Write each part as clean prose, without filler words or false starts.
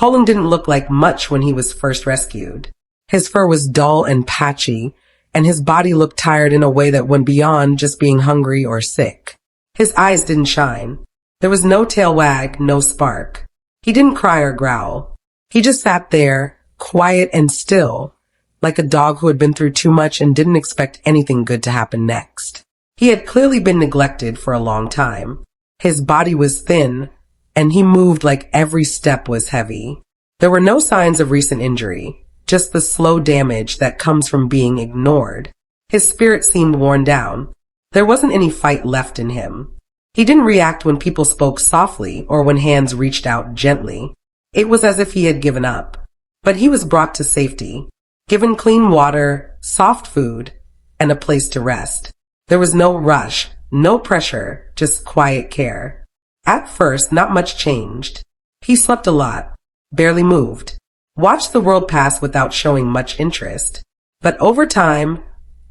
Poleng didn't look like much when he was first rescued. His fur was dull and patchy, and his body looked tired in a way that went beyond just being hungry or sick. His eyes didn't shine. There was no tail wag, no spark. He didn't cry or growl. He just sat there, quiet and still, like a dog who had been through too much and didn't expect anything good to happen next. He had clearly been neglected for a long time. His body was thin, and he moved like every step was heavy. There were no signs of recent injury, just the slow damage that comes from being ignored. His spirit seemed worn down. There wasn't any fight left in him. He didn't react when people spoke softly or when hands reached out gently. It was as if he had given up. But he was brought to safety, given clean water, soft food, and a place to rest. There was no rush, no pressure, just quiet care. At first, not much changed. He slept a lot, barely moved, watched the world pass without showing much interest. But over time,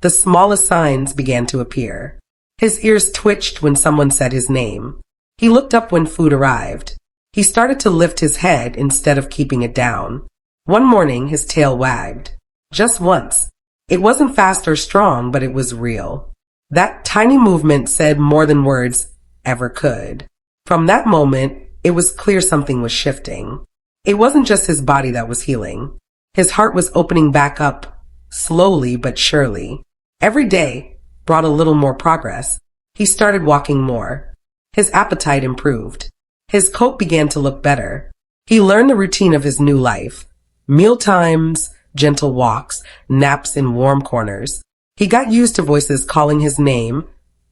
the smallest signs began to appear. His ears twitched when someone said his name. He looked up when food arrived. He started to lift his head instead of keeping it down. One morning, his tail wagged. Just once. It wasn't fast or strong, but it was real. That tiny movement said more than words ever could. From that moment, it was clear something was shifting. It wasn't just his body that was healing. His heart was opening back up, slowly but surely. Every day brought a little more progress. He started walking more. His appetite improved. His coat began to look better. He learned the routine of his new life. Meal times, gentle walks, naps in warm corners. He got used to voices calling his name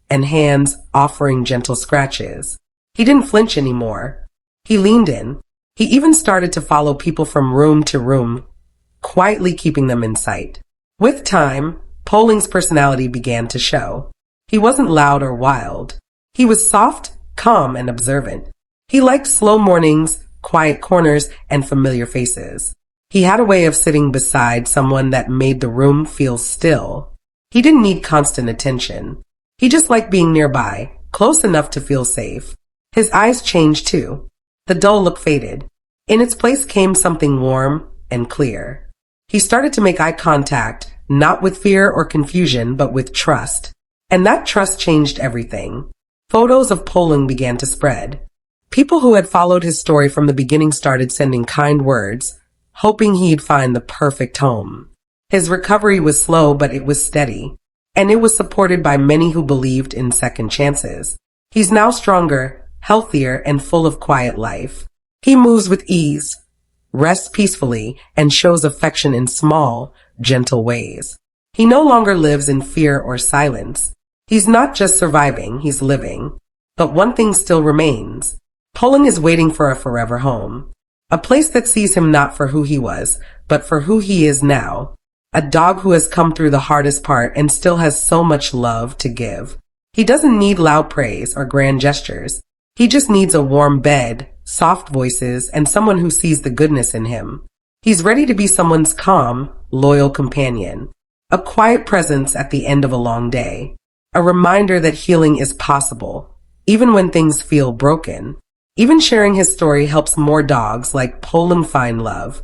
and hands offering gentle scratches. He didn't flinch anymore. He leaned in. He even started to follow people from room to room, quietly keeping them in sight. With time, Poleng's personality began to show. He wasn't loud or wild. He was soft, calm, and observant. He liked slow mornings, quiet corners, and familiar faces. He had a way of sitting beside someone that made the room feel still. He didn't need constant attention. He just liked being nearby, close enough to feel safe. His eyes changed too. The dull look faded. In its place came something warm and clear. He started to make eye contact, not with fear or confusion, but with trust. And that trust changed everything. Photos of Poleng began to spread. People who had followed his story from the beginning started sending kind words, hoping he'd find the perfect home. His recovery was slow, but it was steady. And it was supported by many who believed in second chances. He's now stronger, healthier, and full of quiet life. He moves with ease, rests peacefully, and shows affection in small, gentle ways. He no longer lives in fear or silence. He's not just surviving, he's living. But one thing still remains. Poleng is waiting for a forever home. A place that sees him not for who he was, but for who he is now. A dog who has come through the hardest part and still has so much love to give. He doesn't need loud praise or grand gestures. He just needs a warm bed, soft voices, and someone who sees the goodness in him. He's ready to be someone's calm, loyal companion. A quiet presence at the end of a long day. A reminder that healing is possible, even when things feel broken. Even sharing his story helps more dogs like Poleng find love.